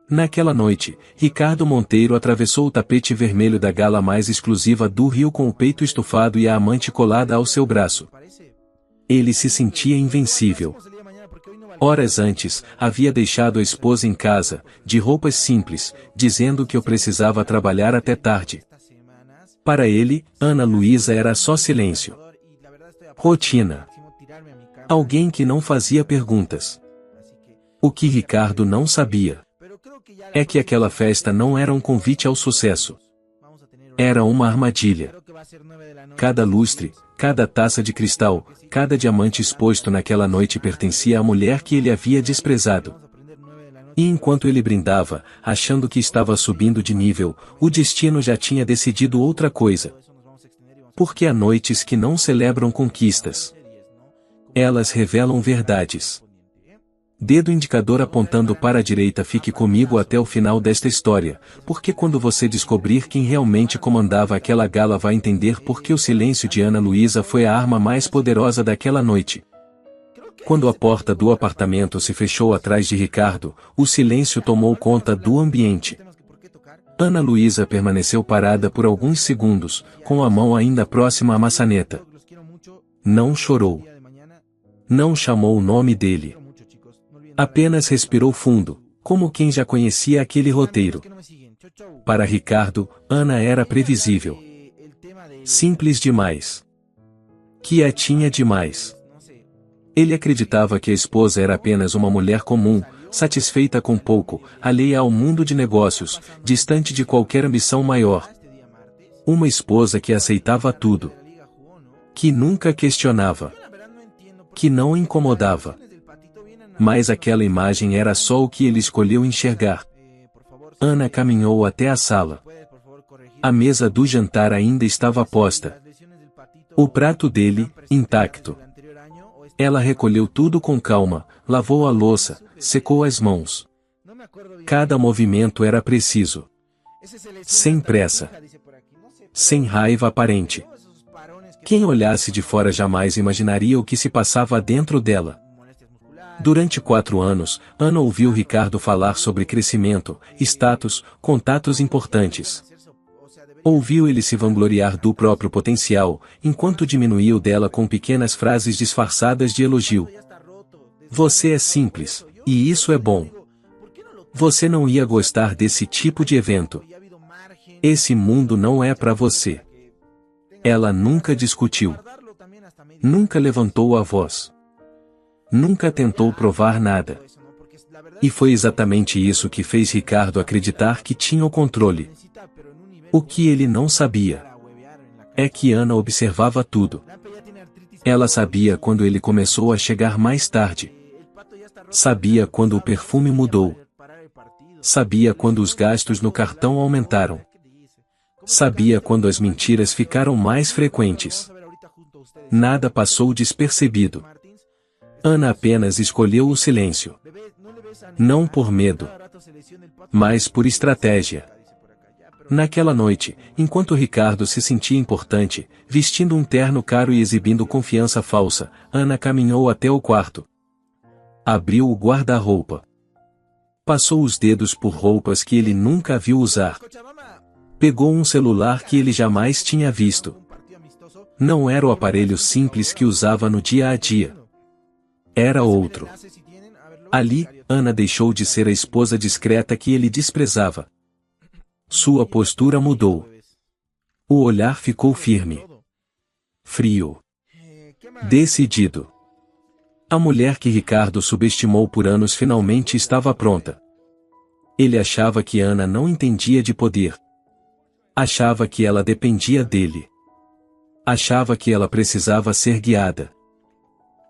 Naquela noite, Ricardo Monteiro atravessou o tapete vermelho da gala mais exclusiva do Rio com o peito estufado e a amante colada ao seu braço. Ele se sentia invencível. Horas antes, havia deixado a esposa em casa, de roupas simples, dizendo que eu precisava trabalhar até tarde. Para ele, Ana Luísa era só silêncio. Rotina. Alguém que não fazia perguntas. O que Ricardo não sabia é que aquela festa não era um convite ao sucesso. Era uma armadilha. Cada lustre, cada taça de cristal, cada diamante exposto naquela noite pertencia à mulher que ele havia desprezado. E enquanto ele brindava, achando que estava subindo de nível, o destino já tinha decidido outra coisa. Porque há noites que não celebram conquistas. Elas revelam verdades. Dedo indicador apontando para a direita. Fique comigo até o final desta história, porque quando você descobrir quem realmente comandava aquela gala vai entender por que o silêncio de Ana Luísa foi a arma mais poderosa daquela noite. Quando a porta do apartamento se fechou atrás de Ricardo, o silêncio tomou conta do ambiente. Ana Luísa permaneceu parada por alguns segundos, com a mão ainda próxima à maçaneta. Não chorou. Não chamou o nome dele. Apenas respirou fundo, como quem já conhecia aquele roteiro. Para Ricardo, Ana era previsível. Simples demais. Quietinha demais. Ele acreditava que a esposa era apenas uma mulher comum, satisfeita com pouco, alheia ao mundo de negócios, distante de qualquer ambição maior. Uma esposa que aceitava tudo. Que nunca questionava. Que não incomodava. Mas aquela imagem era só o que ele escolheu enxergar. Ana caminhou até a sala. A mesa do jantar ainda estava posta. O prato dele, intacto. Ela recolheu tudo com calma, lavou a louça, secou as mãos. Cada movimento era preciso. Sem pressa. Sem raiva aparente. Quem olhasse de fora jamais imaginaria o que se passava dentro dela. Durante 4 anos, Ana ouviu Ricardo falar sobre crescimento, status, contatos importantes. Ouviu ele se vangloriar do próprio potencial, enquanto diminuía o dela com pequenas frases disfarçadas de elogio. Você é simples, e isso é bom. Você não ia gostar desse tipo de evento. Esse mundo não é para você. Ela nunca discutiu. Nunca levantou a voz. Nunca tentou provar nada. E foi exatamente isso que fez Ricardo acreditar que tinha o controle. O que ele não sabia é que Ana observava tudo. Ela sabia quando ele começou a chegar mais tarde. Sabia quando o perfume mudou. Sabia quando os gastos no cartão aumentaram. Sabia quando as mentiras ficaram mais frequentes. Nada passou despercebido. Ana apenas escolheu o silêncio. Não por medo, mas por estratégia. Naquela noite, enquanto Ricardo se sentia importante, vestindo um terno caro e exibindo confiança falsa, Ana caminhou até o quarto. Abriu o guarda-roupa. Passou os dedos por roupas que ele nunca viu usar. Pegou um celular que ele jamais tinha visto. Não era o aparelho simples que usava no dia a dia. Era outro. Ali, Ana deixou de ser a esposa discreta que ele desprezava. Sua postura mudou. O olhar ficou firme. Frio. Decidido. A mulher que Ricardo subestimou por anos finalmente estava pronta. Ele achava que Ana não entendia de poder. Achava que ela dependia dele. Achava que ela precisava ser guiada.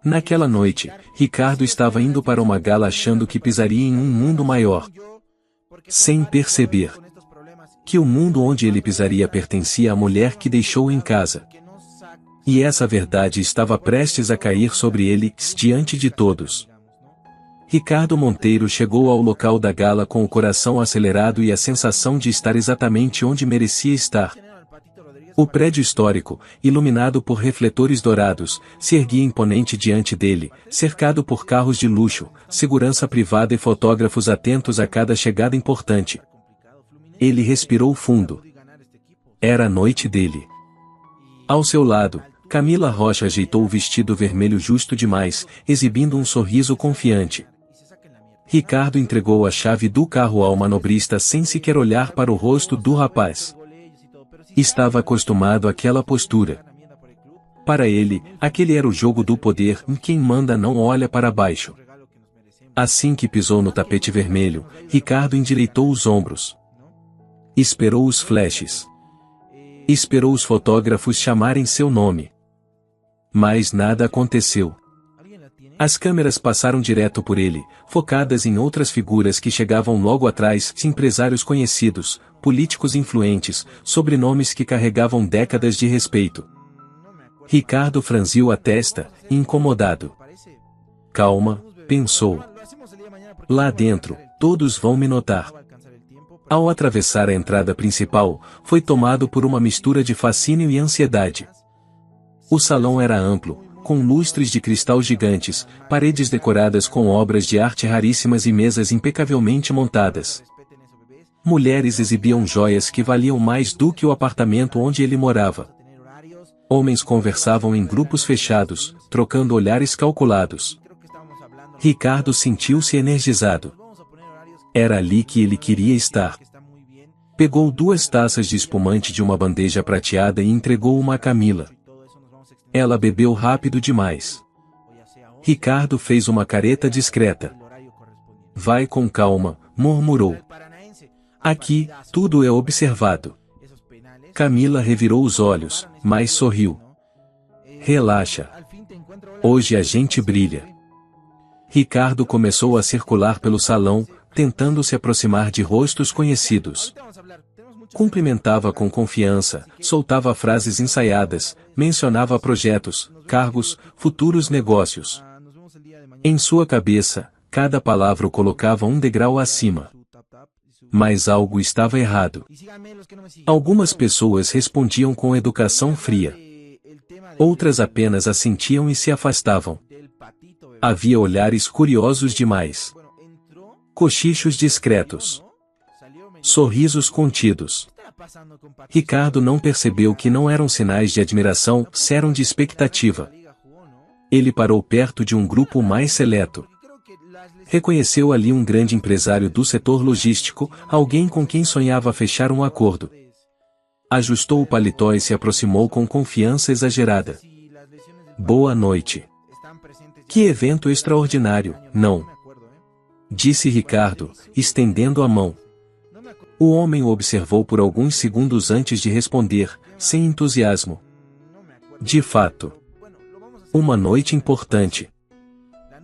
Naquela noite, Ricardo estava indo para uma gala achando que pisaria em um mundo maior. Sem perceber que o mundo onde ele pisaria pertencia à mulher que deixou em casa. E essa verdade estava prestes a cair sobre ele, diante de todos. Ricardo Monteiro chegou ao local da gala com o coração acelerado e a sensação de estar exatamente onde merecia estar. O prédio histórico, iluminado por refletores dourados, se erguia imponente diante dele, cercado por carros de luxo, segurança privada e fotógrafos atentos a cada chegada importante. Ele respirou fundo. Era a noite dele. Ao seu lado, Camila Rocha ajeitou o vestido vermelho justo demais, exibindo um sorriso confiante. Ricardo entregou a chave do carro ao manobrista sem sequer olhar para o rosto do rapaz. Estava acostumado àquela postura. Para ele, aquele era o jogo do poder em quem manda não olha para baixo. Assim que pisou no tapete vermelho, Ricardo endireitou os ombros. Esperou os flashes. Esperou os fotógrafos chamarem seu nome. Mas nada aconteceu. As câmeras passaram direto por ele, focadas em outras figuras que chegavam logo atrás, empresários conhecidos, políticos influentes, sobrenomes que carregavam décadas de respeito. Ricardo franziu a testa, incomodado. Calma, pensou. Lá dentro, todos vão me notar. Ao atravessar a entrada principal, foi tomado por uma mistura de fascínio e ansiedade. O salão era amplo, com lustres de cristal gigantes, paredes decoradas com obras de arte raríssimas e mesas impecavelmente montadas. Mulheres exibiam joias que valiam mais do que o apartamento onde ele morava. Homens conversavam em grupos fechados, trocando olhares calculados. Ricardo sentiu-se energizado. Era ali que ele queria estar. Pegou 2 taças de espumante de uma bandeja prateada e entregou uma a Camila. Ela bebeu rápido demais. Ricardo fez uma careta discreta. Vai com calma, murmurou. Aqui, tudo é observado. Camila revirou os olhos, mas sorriu. Relaxa. Hoje a gente brilha. Ricardo começou a circular pelo salão, tentando se aproximar de rostos conhecidos. Cumprimentava com confiança, soltava frases ensaiadas, mencionava projetos, cargos, futuros negócios. Em sua cabeça, cada palavra o colocava um degrau acima. Mas algo estava errado. Algumas pessoas respondiam com educação fria. Outras apenas assentiam e se afastavam. Havia olhares curiosos demais. Cochichos discretos. Sorrisos contidos. Ricardo não percebeu que não eram sinais de admiração, eram de expectativa. Ele parou perto de um grupo mais seleto. Reconheceu ali um grande empresário do setor logístico, alguém com quem sonhava fechar um acordo. Ajustou o paletó e se aproximou com confiança exagerada. Boa noite. Que evento extraordinário, não? Disse Ricardo, estendendo a mão. O homem o observou por alguns segundos antes de responder, sem entusiasmo. De fato. Uma noite importante.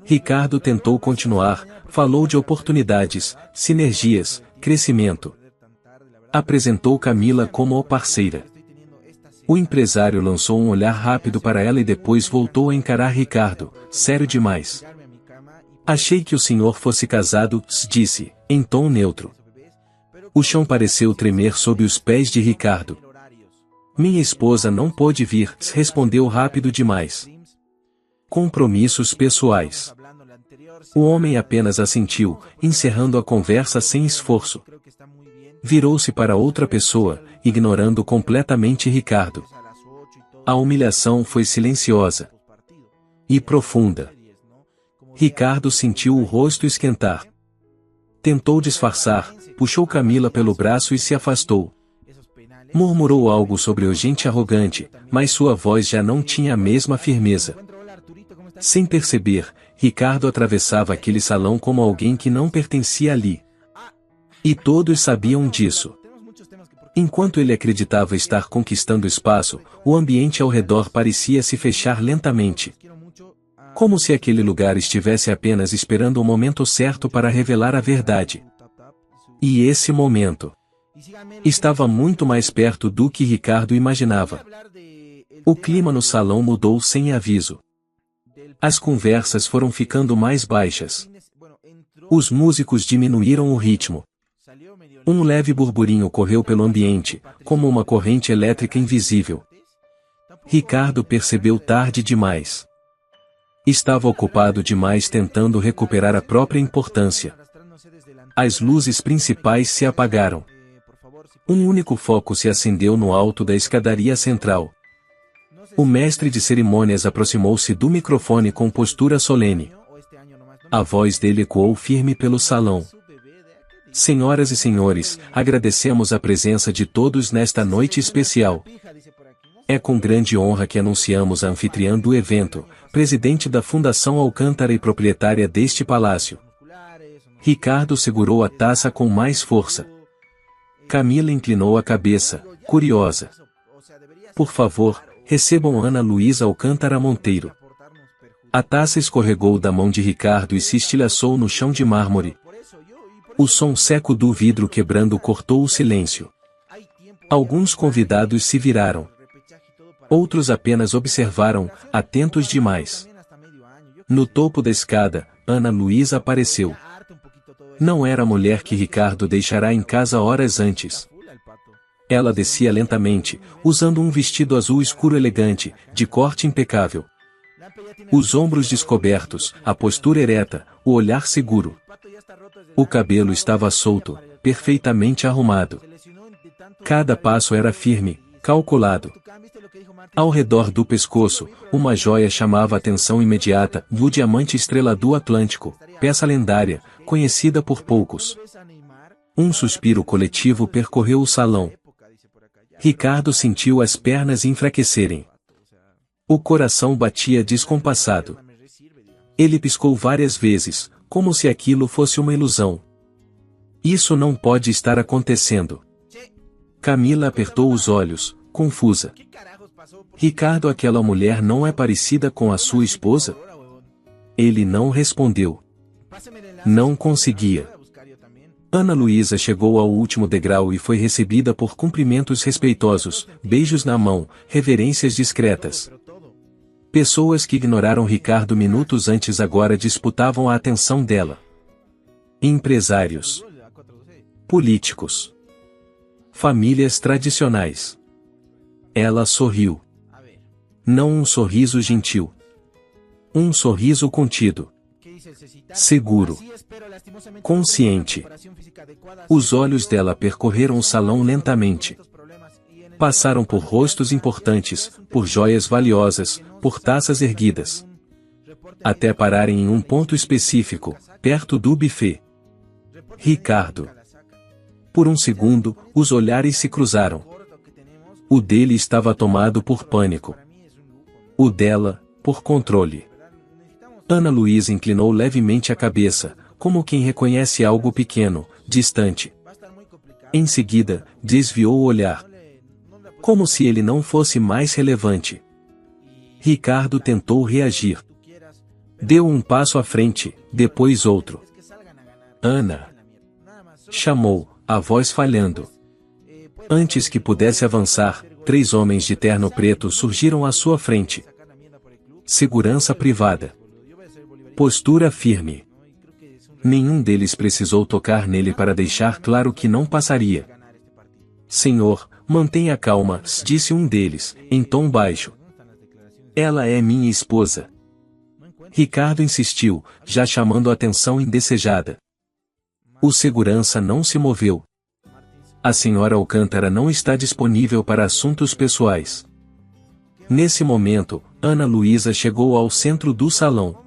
Ricardo tentou continuar, falou de oportunidades, sinergias, crescimento. Apresentou Camila como a parceira. O empresário lançou um olhar rápido para ela e depois voltou a encarar Ricardo, sério demais. Achei que o senhor fosse casado, disse, em tom neutro. O chão pareceu tremer sob os pés de Ricardo. Minha esposa não pôde vir, respondeu rápido demais. Compromissos pessoais. O homem apenas assentiu, encerrando a conversa sem esforço. Virou-se para outra pessoa, ignorando completamente Ricardo. A humilhação foi silenciosa e profunda. Ricardo sentiu o rosto esquentar. Tentou disfarçar, puxou Camila pelo braço e se afastou. Murmurou algo sobre o gente arrogante, mas sua voz já não tinha a mesma firmeza. Sem perceber, Ricardo atravessava aquele salão como alguém que não pertencia ali. E todos sabiam disso. Enquanto ele acreditava estar conquistando espaço, o ambiente ao redor parecia se fechar lentamente. Como se aquele lugar estivesse apenas esperando o momento certo para revelar a verdade. E esse momento estava muito mais perto do que Ricardo imaginava. O clima no salão mudou sem aviso. As conversas foram ficando mais baixas. Os músicos diminuíram o ritmo. Um leve burburinho correu pelo ambiente, como uma corrente elétrica invisível. Ricardo percebeu tarde demais. Estava ocupado demais tentando recuperar a própria importância. As luzes principais se apagaram. Um único foco se acendeu no alto da escadaria central. O mestre de cerimônias aproximou-se do microfone com postura solene. A voz dele ecoou firme pelo salão. Senhoras e senhores, agradecemos a presença de todos nesta noite especial. É com grande honra que anunciamos a anfitriã do evento, presidente da Fundação Alcântara e proprietária deste palácio. Ricardo segurou a taça com mais força. Camila inclinou a cabeça, curiosa. Por favor, recebam Ana Luísa Alcântara Monteiro. A taça escorregou da mão de Ricardo e se estilhaçou no chão de mármore. O som seco do vidro quebrando cortou o silêncio. Alguns convidados se viraram. Outros apenas observaram, atentos demais. No topo da escada, Ana Luísa apareceu. Não era a mulher que Ricardo deixará em casa horas antes. Ela descia lentamente, usando um vestido azul escuro elegante, de corte impecável. Os ombros descobertos, a postura ereta, o olhar seguro. O cabelo estava solto, perfeitamente arrumado. Cada passo era firme, calculado. Ao redor do pescoço, uma joia chamava a atenção imediata, o diamante estrela do Atlântico, peça lendária, conhecida por poucos. Um suspiro coletivo percorreu o salão. Ricardo sentiu as pernas enfraquecerem. O coração batia descompassado. Ele piscou várias vezes, como se aquilo fosse uma ilusão. Isso não pode estar acontecendo. Camila apertou os olhos, confusa. Ricardo, aquela mulher não é parecida com a sua esposa? Ele não respondeu. Não conseguia. Ana Luísa chegou ao último degrau e foi recebida por cumprimentos respeitosos, beijos na mão, reverências discretas. Pessoas que ignoraram Ricardo minutos antes agora disputavam a atenção dela. Empresários. Políticos. Famílias tradicionais. Ela sorriu. Não um sorriso gentil. Um sorriso contido. Seguro. Consciente. Os olhos dela percorreram o salão lentamente. Passaram por rostos importantes, por joias valiosas, por taças erguidas. Até pararem em um ponto específico, perto do buffet. Ricardo. Por um segundo, os olhares se cruzaram. O dele estava tomado por pânico. O dela, por controle. Ana Luísa inclinou levemente a cabeça, como quem reconhece algo pequeno, distante. Em seguida, desviou o olhar. Como se ele não fosse mais relevante. Ricardo tentou reagir. Deu um passo à frente, depois outro. Ana! Chamou, a voz falhando. Antes que pudesse avançar, 3 homens de terno preto surgiram à sua frente. Segurança privada. Postura firme. Nenhum deles precisou tocar nele para deixar claro que não passaria. Senhor, mantenha calma, disse um deles, em tom baixo. Ela é minha esposa. Ricardo insistiu, já chamando a atenção indesejada. O segurança não se moveu. A senhora Alcântara não está disponível para assuntos pessoais. Nesse momento, Ana Luísa chegou ao centro do salão.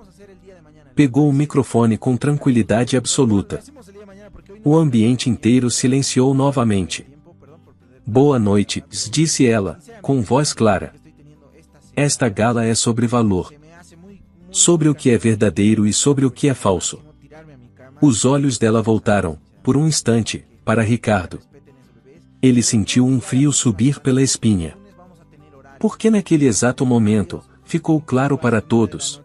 Pegou o microfone com tranquilidade absoluta. O ambiente inteiro silenciou novamente. Boa noite, disse ela, com voz clara. Esta gala é sobre valor. Sobre o que é verdadeiro e sobre o que é falso. Os olhos dela voltaram, por um instante, para Ricardo. Ele sentiu um frio subir pela espinha. Porque naquele exato momento, ficou claro para todos.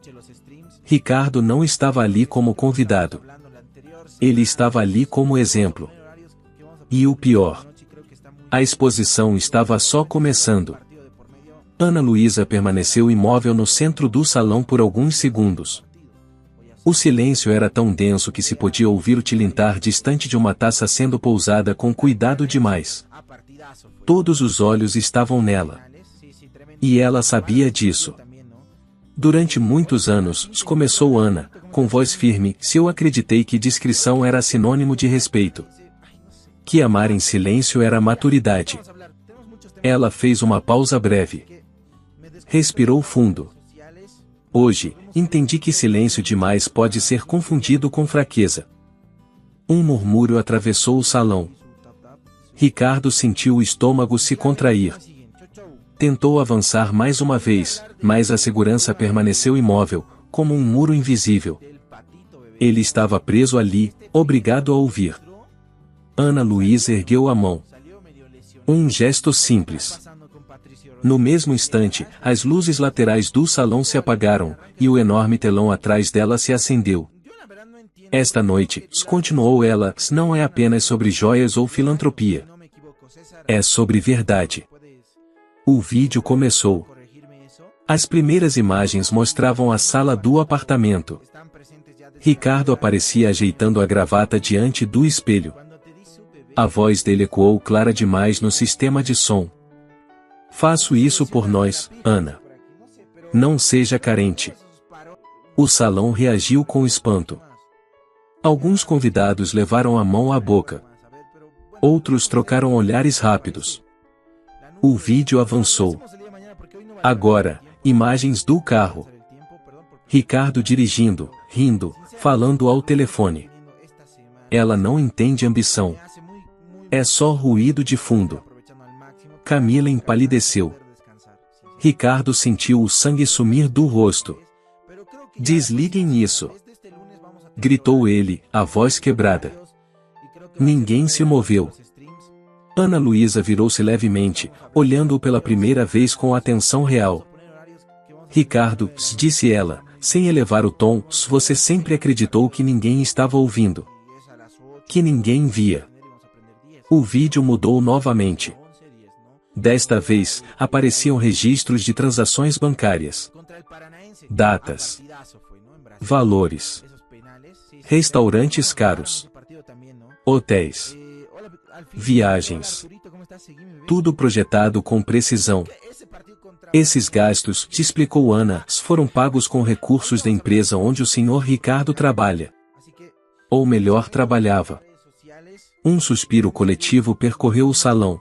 Ricardo não estava ali como convidado. Ele estava ali como exemplo. E o pior. A exposição estava só começando. Ana Luísa permaneceu imóvel no centro do salão por alguns segundos. O silêncio era tão denso que se podia ouvir o tilintar distante de uma taça sendo pousada com cuidado demais. Todos os olhos estavam nela. E ela sabia disso. Durante muitos anos, começou Ana, com voz firme, se eu acreditei que discrição era sinônimo de respeito. Que amar em silêncio era maturidade. Ela fez uma pausa breve. Respirou fundo. Hoje, entendi que silêncio demais pode ser confundido com fraqueza. Um murmúrio atravessou o salão. Ricardo sentiu o estômago se contrair. Tentou avançar mais uma vez, mas a segurança permaneceu imóvel, como um muro invisível. Ele estava preso ali, obrigado a ouvir. Ana Luísa ergueu a mão. Um gesto simples. No mesmo instante, as luzes laterais do salão se apagaram, e o enorme telão atrás dela se acendeu. Esta noite, continuou ela, não é apenas sobre joias ou filantropia. É sobre verdade. O vídeo começou. As primeiras imagens mostravam a sala do apartamento. Ricardo aparecia ajeitando a gravata diante do espelho. A voz dele ecoou clara demais no sistema de som. Faço isso por nós, Ana. Não seja carente. O salão reagiu com espanto. Alguns convidados levaram a mão à boca. Outros trocaram olhares rápidos. O vídeo avançou. Agora, imagens do carro. Ricardo dirigindo, rindo, falando ao telefone. Ela não entende ambição. É só ruído de fundo. Camila empalideceu. Ricardo sentiu o sangue sumir do rosto. Desliguem isso! Gritou ele, a voz quebrada. Ninguém se moveu. Ana Luísa virou-se levemente, olhando-o pela primeira vez com atenção real. Ricardo, disse ela, sem elevar o tom, você sempre acreditou que ninguém estava ouvindo. Que ninguém via. O vídeo mudou novamente. Desta vez, apareciam registros de transações bancárias. Datas. Valores. Restaurantes caros. Hotéis. Viagens. Tudo projetado com precisão. Esses gastos, te explicou Ana, foram pagos com recursos da empresa onde o senhor Ricardo trabalha. Ou melhor, trabalhava. Um suspiro coletivo percorreu o salão.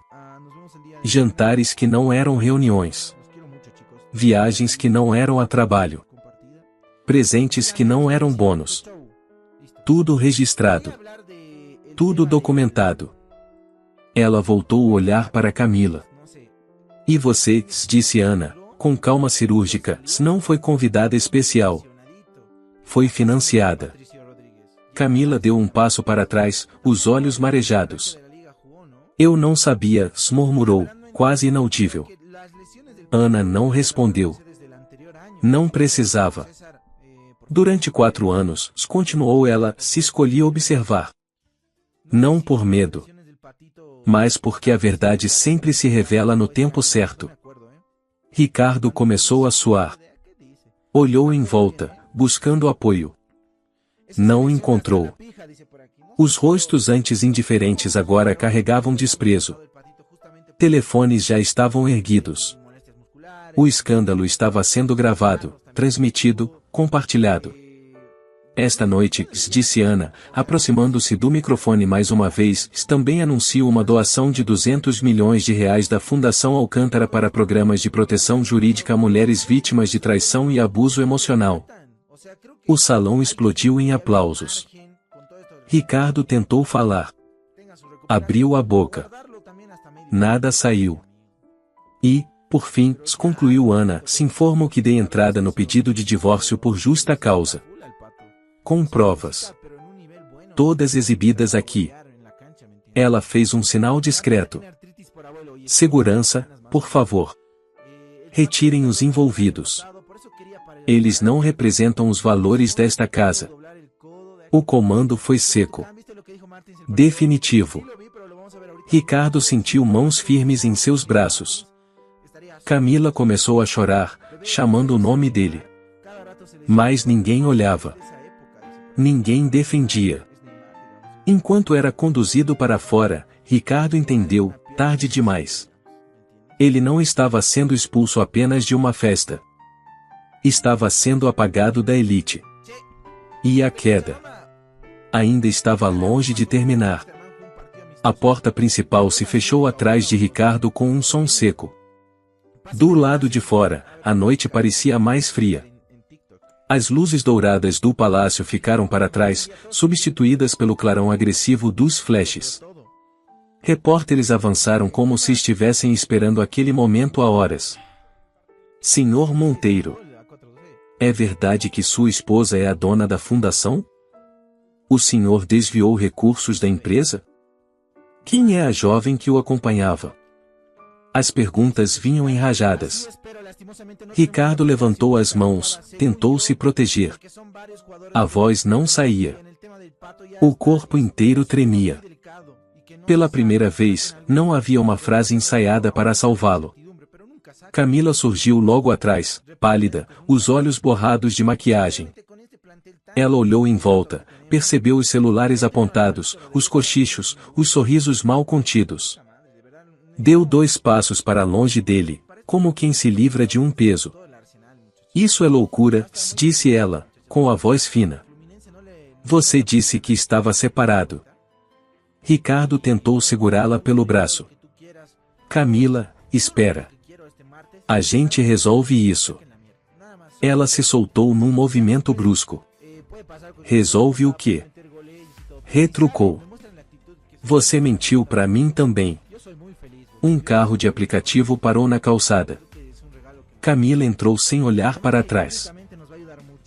Jantares que não eram reuniões. Viagens que não eram a trabalho. Presentes que não eram bônus. Tudo registrado. Tudo documentado. Ela voltou o olhar para Camila. E você, disse Ana, com calma cirúrgica, não foi convidada especial. Foi financiada. Camila deu um passo para trás, os olhos marejados. Eu não sabia, murmurou, quase inaudível. Ana não respondeu. Não precisava. Durante 4 anos, continuou ela, se escolhia observar. Não por medo. Mas porque a verdade sempre se revela no tempo certo. Ricardo começou a suar. Olhou em volta, buscando apoio. Não encontrou. Os rostos antes indiferentes agora carregavam desprezo. Telefones já estavam erguidos. O escândalo estava sendo gravado, transmitido, compartilhado. Esta noite, disse Ana, aproximando-se do microfone mais uma vez, também anuncio uma doação de 200 milhões de reais da Fundação Alcântara para programas de proteção jurídica a mulheres vítimas de traição e abuso emocional. O salão explodiu em aplausos. Ricardo tentou falar. Abriu a boca. Nada saiu. E, por fim, concluiu Ana, se informo que dei entrada no pedido de divórcio por justa causa. Com provas. Todas exibidas aqui. Ela fez um sinal discreto. Segurança, por favor. Retirem os envolvidos. Eles não representam os valores desta casa. O comando foi seco. Definitivo. Ricardo sentiu mãos firmes em seus braços. Camila começou a chorar, chamando o nome dele. Mas ninguém olhava. Ninguém defendia. Enquanto era conduzido para fora, Ricardo entendeu, tarde demais. Ele não estava sendo expulso apenas de uma festa. Estava sendo apagado da elite. E a queda ainda estava longe de terminar. A porta principal se fechou atrás de Ricardo com um som seco. Do lado de fora, a noite parecia mais fria. As luzes douradas do palácio ficaram para trás, substituídas pelo clarão agressivo dos flashes. Repórteres avançaram como se estivessem esperando aquele momento há horas. Senhor Monteiro, é verdade que sua esposa é a dona da fundação? O senhor desviou recursos da empresa? Quem é a jovem que o acompanhava? As perguntas vinham enrajadas. Ricardo levantou as mãos, tentou se proteger. A voz não saía. O corpo inteiro tremia. Pela primeira vez, não havia uma frase ensaiada para salvá-lo. Camila surgiu logo atrás, pálida, os olhos borrados de maquiagem. Ela olhou em volta, percebeu os celulares apontados, os cochichos, os sorrisos mal contidos. Deu 2 passos para longe dele, como quem se livra de um peso. Isso é loucura, disse ela, com a voz fina. Você disse que estava separado. Ricardo tentou segurá-la pelo braço. Camila, espera. A gente resolve isso. Ela se soltou num movimento brusco. Resolve o quê? Retrucou. Você mentiu para mim também. Um carro de aplicativo parou na calçada. Camila entrou sem olhar para trás.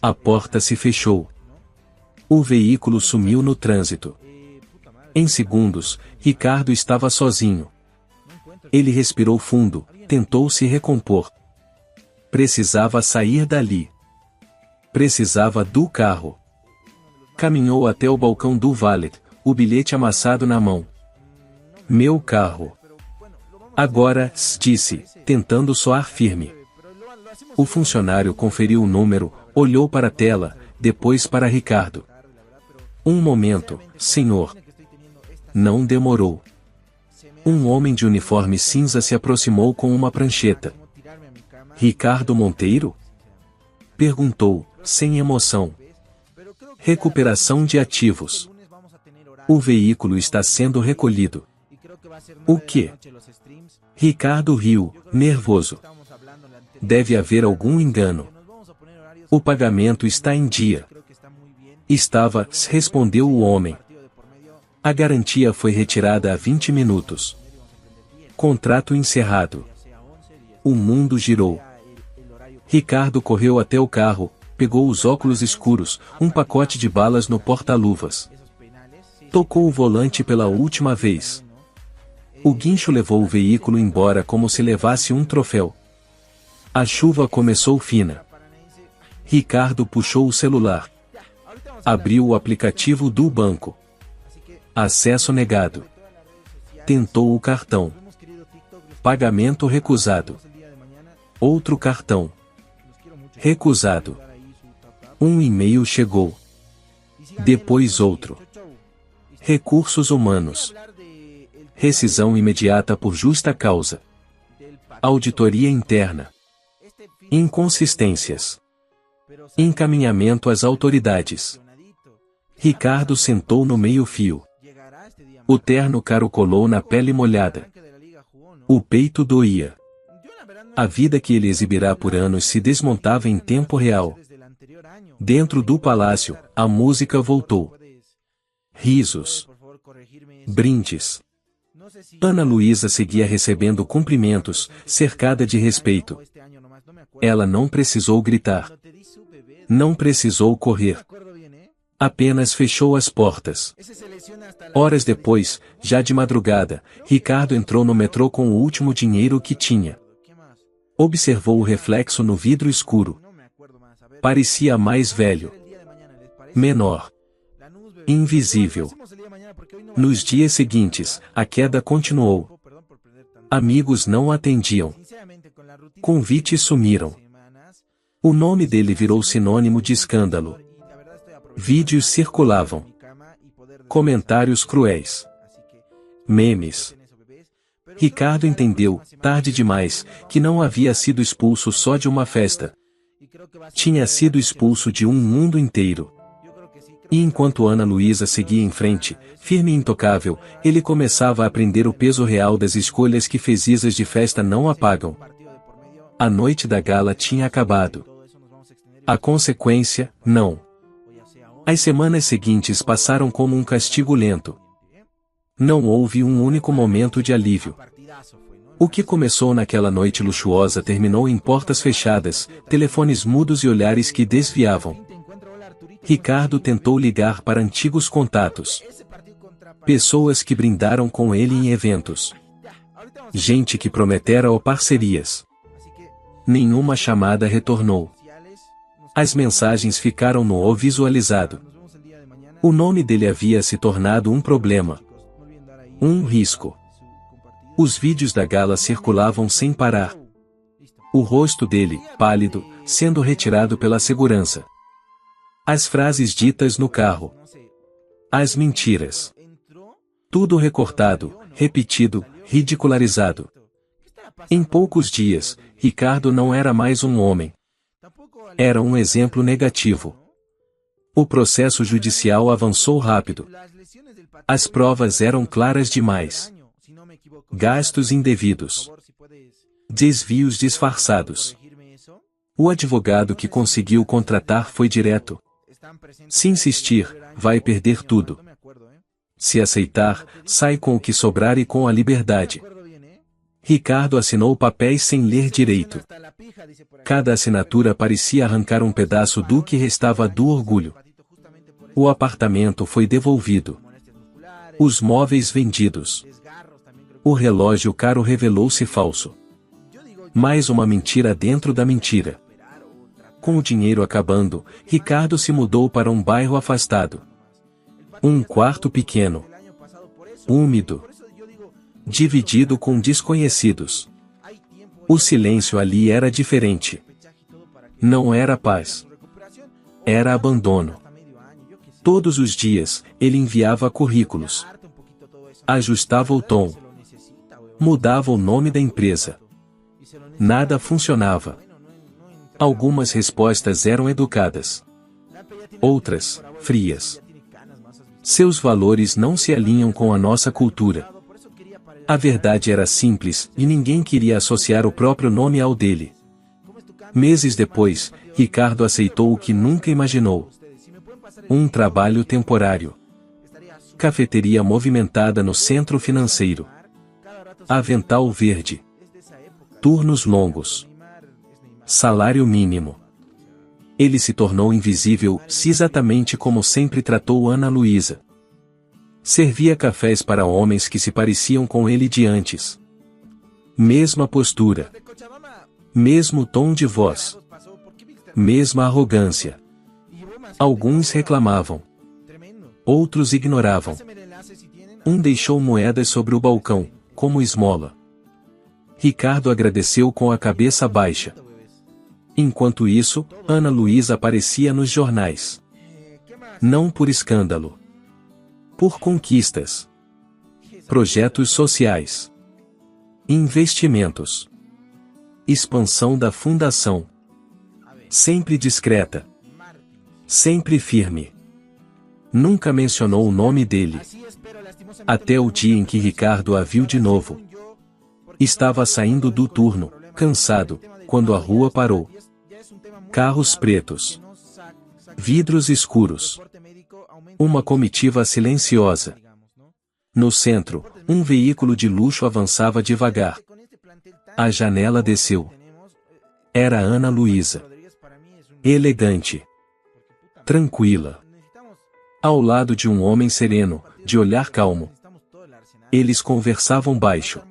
A porta se fechou. O veículo sumiu no trânsito. Em segundos, Ricardo estava sozinho. Ele respirou fundo, tentou se recompor. Precisava sair dali. Precisava do carro. Caminhou até o balcão do valet, o bilhete amassado na mão. Meu carro. Agora, disse, tentando soar firme. O funcionário conferiu o número, olhou para a tela, depois para Ricardo. Um momento, senhor. Não demorou. Um homem de uniforme cinza se aproximou com uma prancheta. Ricardo Monteiro? Perguntou, sem emoção. Recuperação de ativos. O veículo está sendo recolhido. O quê? Ricardo riu, nervoso. Deve haver algum engano. O pagamento está em dia. Estava, respondeu o homem. A garantia foi retirada há 20 minutos. Contrato encerrado. O mundo girou. Ricardo correu até o carro, pegou os óculos escuros, um pacote de balas no porta-luvas. Tocou o volante pela última vez. O guincho levou o veículo embora como se levasse um troféu. A chuva começou fina. Ricardo puxou o celular. Abriu o aplicativo do banco. Acesso negado. Tentou o cartão. Pagamento recusado. Outro cartão. Recusado. Um e-mail chegou. Depois outro. Recursos humanos. Rescisão imediata por justa causa. Auditoria interna. Inconsistências. Encaminhamento às autoridades. Ricardo sentou no meio-fio. O terno carocolou na pele molhada. O peito doía. A vida que ele exibirá por anos se desmontava em tempo real. Dentro do palácio, a música voltou. Risos. Brindes. Ana Luísa seguia recebendo cumprimentos, cercada de respeito. Ela não precisou gritar. Não precisou correr. Apenas fechou as portas. Horas depois, já de madrugada, Ricardo entrou no metrô com o último dinheiro que tinha. Observou o reflexo no vidro escuro. Parecia mais velho. Menor. Invisível. Nos dias seguintes, a queda continuou. Amigos não atendiam. Convites sumiram. O nome dele virou sinônimo de escândalo. Vídeos circulavam. Comentários cruéis. Memes. Ricardo entendeu, tarde demais, que não havia sido expulso só de uma festa. Tinha sido expulso de um mundo inteiro. E enquanto Ana Luísa seguia em frente, firme e intocável, ele começava a aprender o peso real das escolhas que fezizas de festa não apagam. A noite da gala tinha acabado. A consequência, não. As semanas seguintes passaram como um castigo lento. Não houve um único momento de alívio. O que começou naquela noite luxuosa terminou em portas fechadas, telefones mudos e olhares que desviavam. Ricardo tentou ligar para antigos contatos. Pessoas que brindaram com ele em eventos. Gente que prometera parcerias. Nenhuma chamada retornou. As mensagens ficaram no visualizado. O nome dele havia se tornado um problema. Um risco. Os vídeos da gala circulavam sem parar. O rosto dele, pálido, sendo retirado pela segurança. As frases ditas no carro. As mentiras. Tudo recortado, repetido, ridicularizado. Em poucos dias, Ricardo não era mais um homem. Era um exemplo negativo. O processo judicial avançou rápido. As provas eram claras demais. Gastos indevidos. Desvios disfarçados. O advogado que conseguiu contratar foi direto. Se insistir, vai perder tudo. Se aceitar, sai com o que sobrar e com a liberdade. Ricardo assinou papéis sem ler direito. Cada assinatura parecia arrancar um pedaço do que restava do orgulho. O apartamento foi devolvido. Os móveis vendidos. O relógio caro revelou-se falso. Mais uma mentira dentro da mentira. Com o dinheiro acabando, Ricardo se mudou para um bairro afastado. Um quarto pequeno. Úmido. Dividido com desconhecidos. O silêncio ali era diferente. Não era paz. Era abandono. Todos os dias, ele enviava currículos. Ajustava o tom. Mudava o nome da empresa. Nada funcionava. Algumas respostas eram educadas. Outras, frias. Seus valores não se alinham com a nossa cultura. A verdade era simples, e ninguém queria associar o próprio nome ao dele. Meses depois, Ricardo aceitou o que nunca imaginou. Um trabalho temporário. Cafeteria movimentada no centro financeiro. Avental verde. Turnos longos. Salário mínimo. Ele se tornou invisível, exatamente como sempre tratou Ana Luísa. Servia cafés para homens que se pareciam com ele de antes. Mesma postura. Mesmo tom de voz. Mesma arrogância. Alguns reclamavam. Outros ignoravam. Um deixou moedas sobre o balcão, como esmola. Ricardo agradeceu com a cabeça baixa. Enquanto isso, Ana Luísa aparecia nos jornais. Não por escândalo. Por conquistas. Projetos sociais. Investimentos. Expansão da fundação. Sempre discreta. Sempre firme. Nunca mencionou o nome dele. Até o dia em que Ricardo a viu de novo. Estava saindo do turno, cansado, quando a rua parou. Carros pretos. Vidros escuros. Uma comitiva silenciosa. No centro, um veículo de luxo avançava devagar. A janela desceu. Era Ana Luísa. Elegante. Tranquila. Ao lado de um homem sereno, de olhar calmo. Eles conversavam baixo.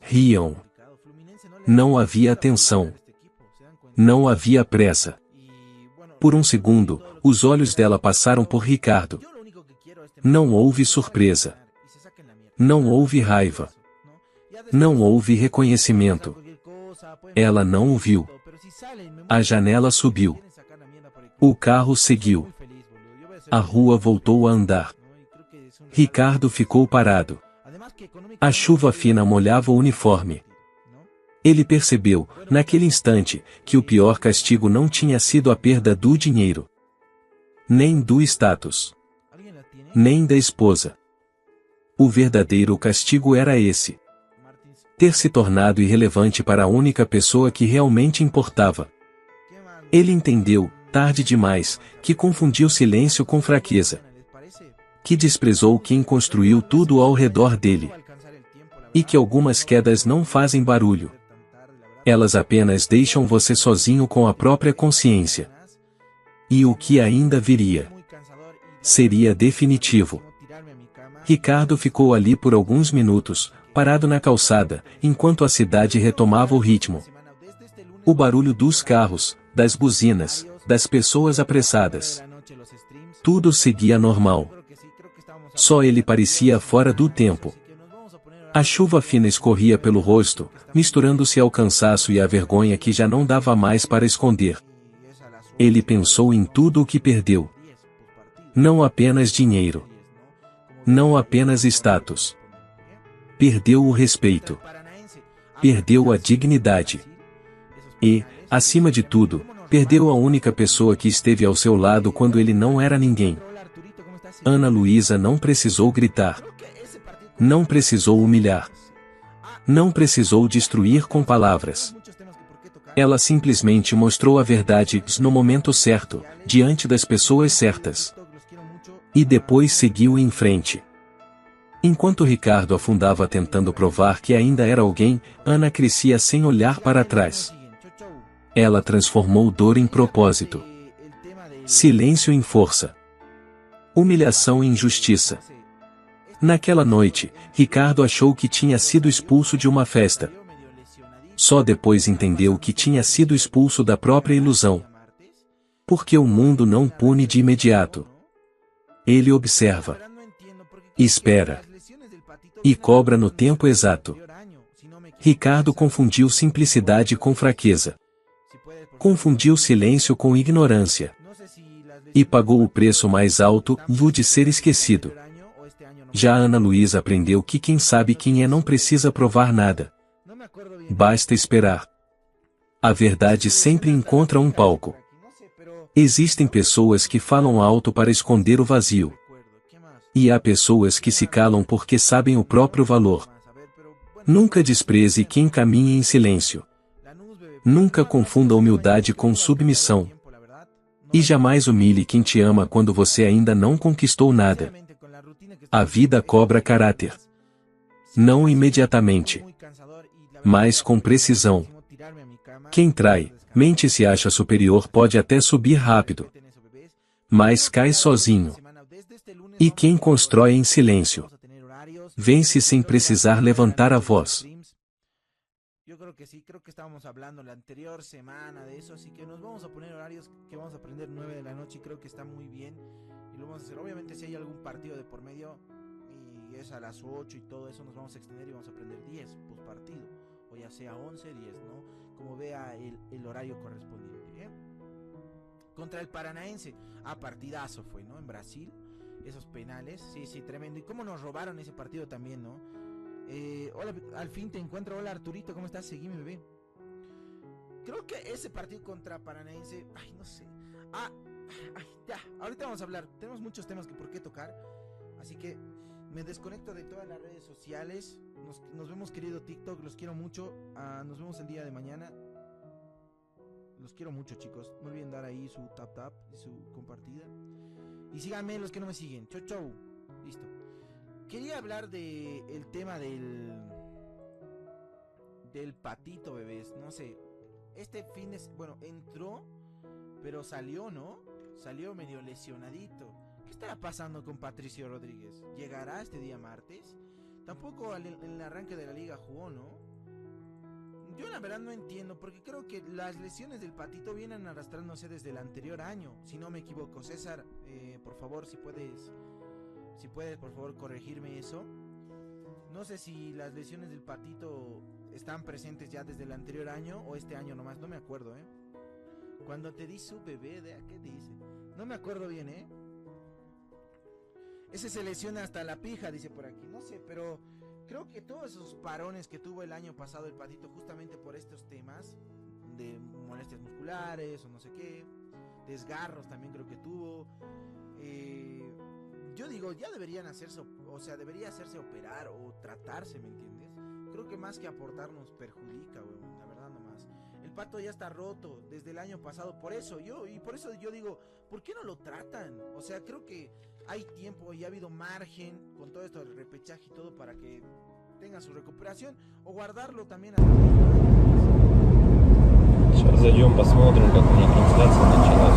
Riam. Não havia tensão. Não havia pressa. Por um segundo, os olhos dela passaram por Ricardo. Não houve surpresa. Não houve raiva. Não houve reconhecimento. Ela não o viu. A janela subiu. O carro seguiu. A rua voltou a andar. Ricardo ficou parado. A chuva fina molhava o uniforme. Ele percebeu, naquele instante, que o pior castigo não tinha sido a perda do dinheiro, nem do status, nem da esposa. O verdadeiro castigo era esse: ter se tornado irrelevante para a única pessoa que realmente importava. Ele entendeu, tarde demais, que confundiu silêncio com fraqueza, que desprezou quem construiu tudo ao redor dele, e que algumas quedas não fazem barulho. Elas apenas deixam você sozinho com a própria consciência. E o que ainda viria seria definitivo. Ricardo ficou ali por alguns minutos, parado na calçada, enquanto a cidade retomava o ritmo. O barulho dos carros, das buzinas, das pessoas apressadas. Tudo seguia normal. Só ele parecia fora do tempo. A chuva fina escorria pelo rosto, misturando-se ao cansaço e à vergonha que já não dava mais para esconder. Ele pensou em tudo o que perdeu. Não apenas dinheiro. Não apenas status. Perdeu o respeito. Perdeu a dignidade. E, acima de tudo, perdeu a única pessoa que esteve ao seu lado quando ele não era ninguém. Ana Luísa não precisou gritar. Não precisou humilhar. Não precisou destruir com palavras. Ela simplesmente mostrou a verdade no momento certo, diante das pessoas certas. E depois seguiu em frente. Enquanto Ricardo afundava tentando provar que ainda era alguém, Ana crescia sem olhar para trás. Ela transformou dor em propósito. Silêncio em força. Humilhação em justiça. Naquela noite, Ricardo achou que tinha sido expulso de uma festa. Só depois entendeu que tinha sido expulso da própria ilusão. Porque o mundo não pune de imediato. Ele observa. Espera. E cobra no tempo exato. Ricardo confundiu simplicidade com fraqueza. Confundiu silêncio com ignorância. E pagou o preço mais alto, o de ser esquecido. Já Ana Luísa aprendeu que quem sabe quem é não precisa provar nada. Basta esperar. A verdade sempre encontra um palco. Existem pessoas que falam alto para esconder o vazio. E há pessoas que se calam porque sabem o próprio valor. Nunca despreze quem caminha em silêncio. Nunca confunda humildade com submissão. E jamais humilhe quem te ama quando você ainda não conquistou nada. A vida cobra caráter. Não imediatamente, mas com precisão. Quem trai, mente e se acha superior pode até subir rápido, mas cai sozinho. E quem constrói em silêncio, vence sem precisar levantar a voz. Yo creo que sí, creo que estábamos hablando la anterior semana de eso, así que nos vamos a poner horarios que vamos a aprender 9 de la noche y creo que está muy bien y lo vamos a hacer. Obviamente si hay algún partido de por medio y es a las 8 y todo eso, nos vamos a extender y vamos a aprender 10 post partido, o ya sea 11, 10, ¿no? Como vea el horario correspondiente, ¿eh? Contra el Paranaense, partidazo fue, ¿no? En Brasil, esos penales, sí, tremendo. Y cómo nos robaron ese partido también, ¿no? Hola, al fin te encuentro. Hola Arturito, ¿cómo estás? Seguime, bebé. Creo que ese partido contra Paranaense, no sé. Ya, ahorita vamos a hablar. Tenemos muchos temas que por qué tocar. Así que me desconecto de todas las redes sociales. Nos vemos, querido TikTok, los quiero mucho. Nos vemos el día de mañana. Los quiero mucho, chicos. No olviden dar ahí su tap y su compartida. Y síganme los que no me siguen. Chau. Listo. Quería hablar de el tema del patito, bebés. No sé. Este fin de... Bueno, entró, pero salió, ¿no? Salió medio lesionadito. ¿Qué estará pasando con Patricio Rodríguez? ¿Llegará este día martes? Tampoco en el arranque de la liga jugó, ¿no? Yo la verdad no entiendo, porque creo que las lesiones del patito vienen arrastrándose desde el anterior año. Si no me equivoco. César, por favor, si puedes, por favor, corregirme eso. No sé si las lesiones del patito están presentes ya desde el anterior año o este año nomás, no me acuerdo, Cuando te di su bebé, ¿de qué te dice? No me acuerdo bien, ese se lesiona hasta la pija, dice por aquí. No sé, pero creo que todos esos parones que tuvo el año pasado el Patito justamente por estos temas de molestias musculares o no sé qué, desgarros también creo que tuvo. Yo digo, ya deberían hacerse, o sea, debería hacerse operar o tratarse, ¿me entiendes? Creo que más que aportarnos perjudica, weón, la verdad nomás. El Pato ya está roto desde el año pasado, por eso yo digo, ¿por qué no lo tratan? O sea, creo que hay tiempo y ha habido margen con todo esto del repechaje y todo para que tenga su recuperación o guardarlo también. Сейчас зайдем, посмотрим, как у них трансляция началась.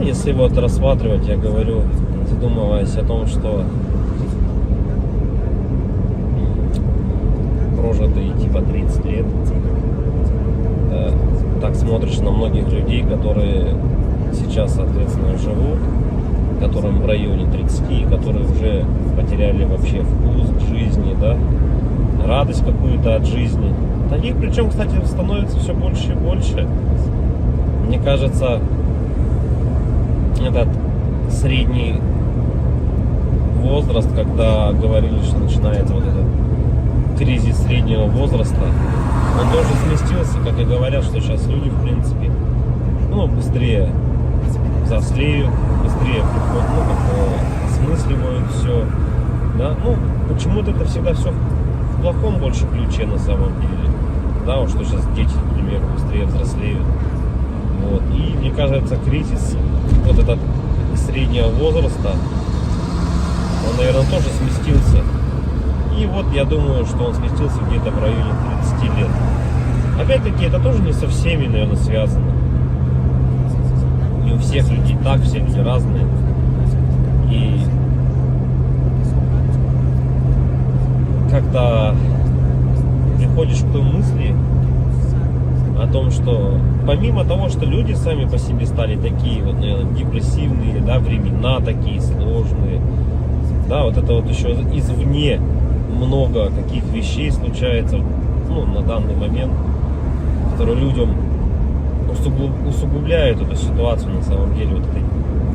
Если вот рассматривать, я говорю, задумываясь о том, что прожитые типа 30 лет, так смотришь на многих людей, которые сейчас, соответственно, живут, которым в районе 30, которые уже потеряли вообще вкус к жизни, да, радость какую-то от жизни. Таких, причем, кстати, становится все больше и больше. Мне кажется, этот средний возраст, когда говорили, что начинается вот этот кризис среднего возраста, он тоже сместился, как и говорят, что сейчас люди, в принципе, быстрее взрослеют, быстрее осмысливают все, да, почему-то это всегда все в плохом больше ключе на самом деле, да, вот что сейчас дети, к примеру, быстрее взрослеют, вот, и мне кажется, кризис вот этот среднего возраста, он, наверное, тоже сместился. И вот я думаю, что он сместился где-то в районе 30 лет. Опять-таки, это тоже не со всеми, наверное, связано. Не у всех людей так, все люди разные. И когда приходишь к той мысли о том, что помимо того, что люди сами по себе стали такие вот, наверное, депрессивные, да, времена такие сложные, да, вот это вот еще извне много каких вещей случается, на данный момент, которые людям усугубляют эту ситуацию на самом деле, вот этой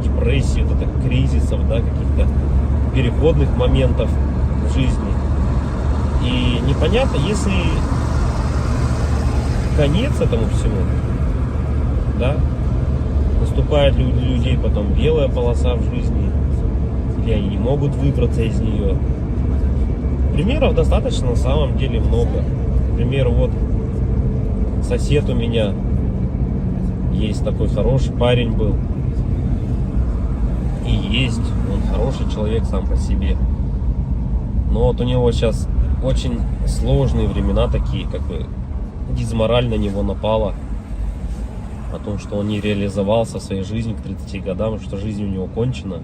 депрессии, вот этих кризисов, да, каких-то переходных моментов в жизни. И непонятно, если конец этому всему, да, наступает у людей потом белая полоса в жизни, или они не могут выбраться из нее. Примеров достаточно на самом деле много. К примеру, вот сосед у меня есть такой хороший парень был, и есть, он хороший человек сам по себе, но вот у него сейчас очень сложные времена такие, как бы дизмораль на него напала о том, что он не реализовался в своей жизни к 30 годам, что жизнь у него кончена.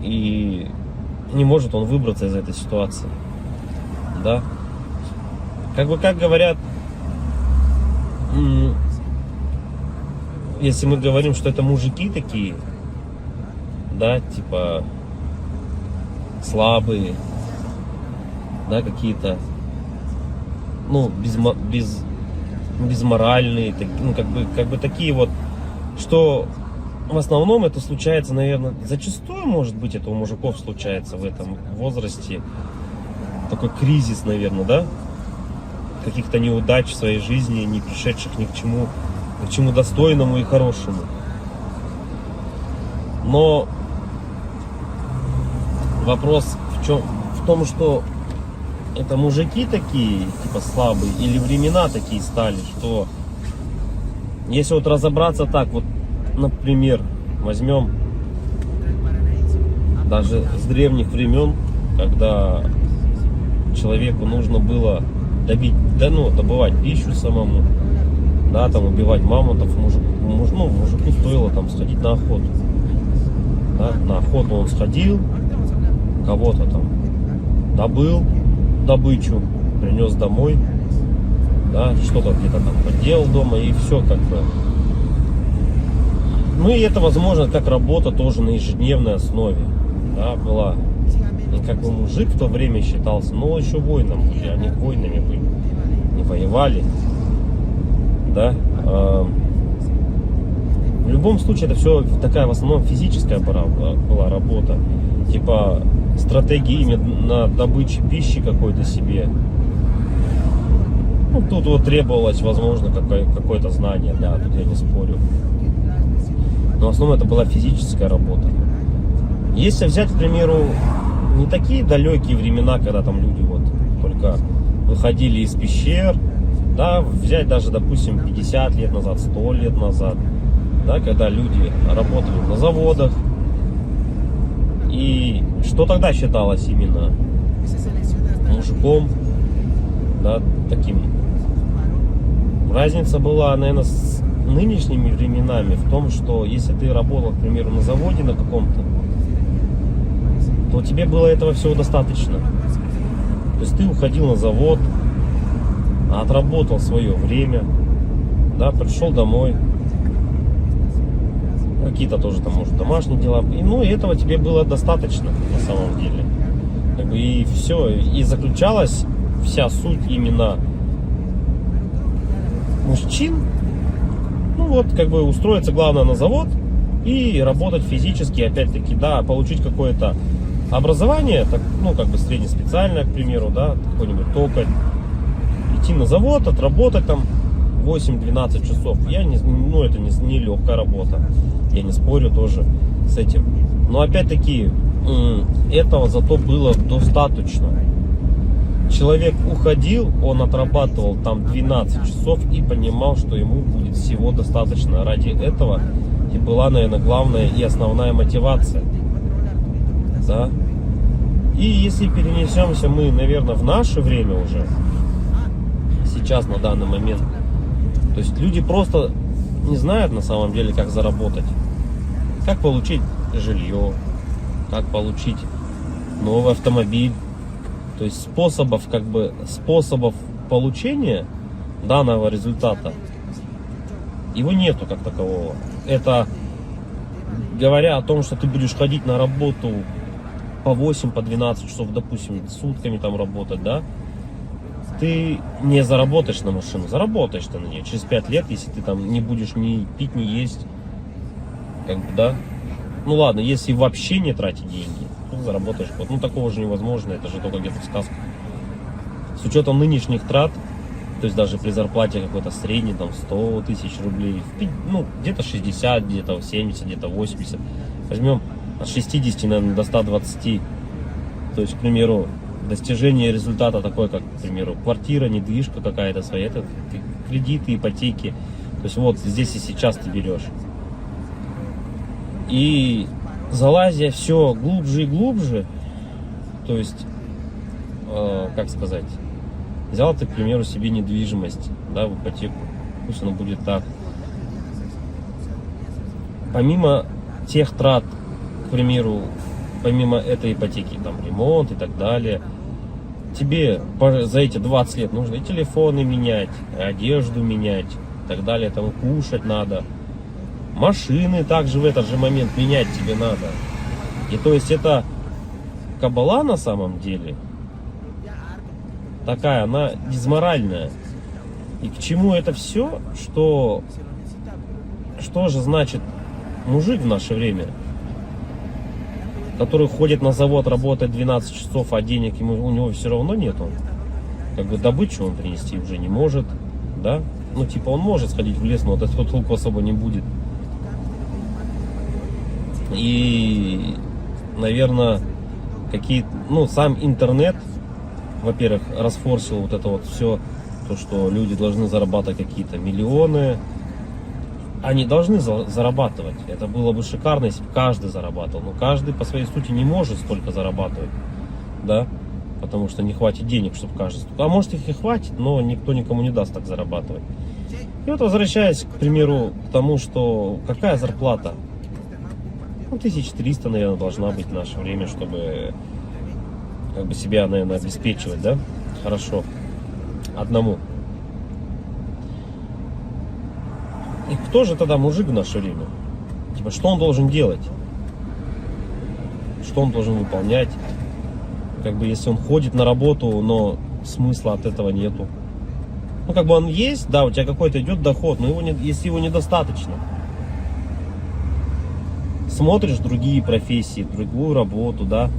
И не может он выбраться из этой ситуации. Да? Как говорят, если мы говорим, что это мужики такие, да, типа слабые, да, какие-то, безморальные, как бы такие вот, что в основном это случается, наверное, зачастую, может быть, это у мужиков случается в этом возрасте, такой кризис, наверное, да, каких-то неудач в своей жизни, не пришедших ни к чему достойному и хорошему. Но вопрос в том, что это мужики такие, типа слабые, или времена такие стали, что если вот разобраться так, вот, например, возьмем даже с древних времен, когда человеку нужно было добывать пищу самому, да, там убивать мамонтов, мужику стоило там сходить на охоту. Да, на охоту он сходил, кого-то там добыл добычу, принес домой, да, что-то где-то там поделал дома, и все как бы. И это возможно как работа тоже на ежедневной основе, да, была. И как бы мужик в то время считался, но еще воином были, они воинами были, не воевали, да. В любом случае это все такая в основном физическая была работа, типа стратегии именно добычи пищи какой-то себе. Ну, тут вот требовалось, возможно, какое-то знание, да, тут я не спорю. Но в основном это была физическая работа. Если взять, к примеру, не такие далекие времена, когда там люди вот только выходили из пещер, да, взять даже, допустим, 50 лет назад, 100 лет назад, да, когда люди работали на заводах, и что тогда считалось именно мужиком, да, таким. Разница была, наверное, с нынешними временами в том, что если ты работал, к примеру, на заводе на каком-то, то тебе было этого всего достаточно. То есть ты уходил на завод, отработал свое время, да, пришел домой, какие-то тоже там, может, домашние дела, и этого тебе было достаточно на самом деле. Как бы и все, и заключалась вся суть именно мужчин, ну вот, как бы устроиться главное на завод и работать физически, опять-таки, да, получить какое-то образование, так, ну, как бы среднеспециальное, к примеру, да, какой-нибудь токарь, идти на завод, отработать там 8-12 часов, ну, это не легкая работа, я не спорю тоже с этим, но опять-таки этого зато было достаточно. Человек уходил, он отрабатывал там 12 часов и понимал, что ему будет всего достаточно. Ради этого и была, наверное, главная и основная мотивация. Да? И если перенесемся мы, наверное, в наше время уже, сейчас, на данный момент, то есть люди просто не знают на самом деле, как заработать. Как получить жилье, как получить новый автомобиль. То есть способов получения данного результата его нету как такового. Это говоря о том, что ты будешь ходить на работу по 8, по 12 часов, допустим, сутками там работать, да, ты не заработаешь на машину, заработаешь ты на нее через 5 лет, если ты там не будешь ни пить, ни есть, как бы, да. Ну ладно, если вообще не тратить деньги, заработаешь. Вот, ну такого же невозможно, это же только где-то в сказках. С учетом нынешних трат, то есть даже при зарплате какой-то средней, там 100 тысяч рублей, ну где-то 60, где-то 70, где-то 80. Возьмем от 60, наверное, до 120. То есть, к примеру, достижение результата такой, как, к примеру, квартира, недвижка какая-то своя, это кредиты, ипотеки. То есть вот здесь и сейчас ты берешь. И залазя все глубже и глубже, то есть, как сказать, взял ты, к примеру, себе недвижимость, да, в ипотеку, пусть оно будет так. Помимо тех трат, к примеру, помимо этой ипотеки, там, ремонт и так далее, тебе за эти 20 лет нужно и телефоны менять, и одежду менять, и так далее, там, кушать надо. Машины также в этот же момент менять тебе надо. И то есть это кабала на самом деле такая, она дизморальная. И к чему это все? Что же значит мужик в наше время, который ходит на завод, работает 12 часов, а денег у него все равно нету. Как бы добычу он принести уже не может, да? Ну типа он может сходить в лес, но от этого толку особо не будет. И, наверное, сам интернет, во-первых, расфорсил вот это вот все, то, что люди должны зарабатывать какие-то миллионы. Они должны зарабатывать. Это было бы шикарно, если бы каждый зарабатывал. Но каждый по своей сути не может столько зарабатывать, да, потому что не хватит денег, чтобы каждый. А может их и хватит, но никто никому не даст так зарабатывать. И вот возвращаясь, к примеру, к тому, что какая зарплата? 1300, наверное, должна быть в наше время, чтобы как бы себя, наверное, обеспечивать, да? Хорошо. Одному. И кто же тогда мужик в наше время? Типа, что он должен делать? Что он должен выполнять? как бы если он ходит на работу, но смысла от этого нету. Ну, как бы он есть, да, у тебя какой-то идет доход, но если его недостаточно. Смотришь другие профессии, другую работу, да,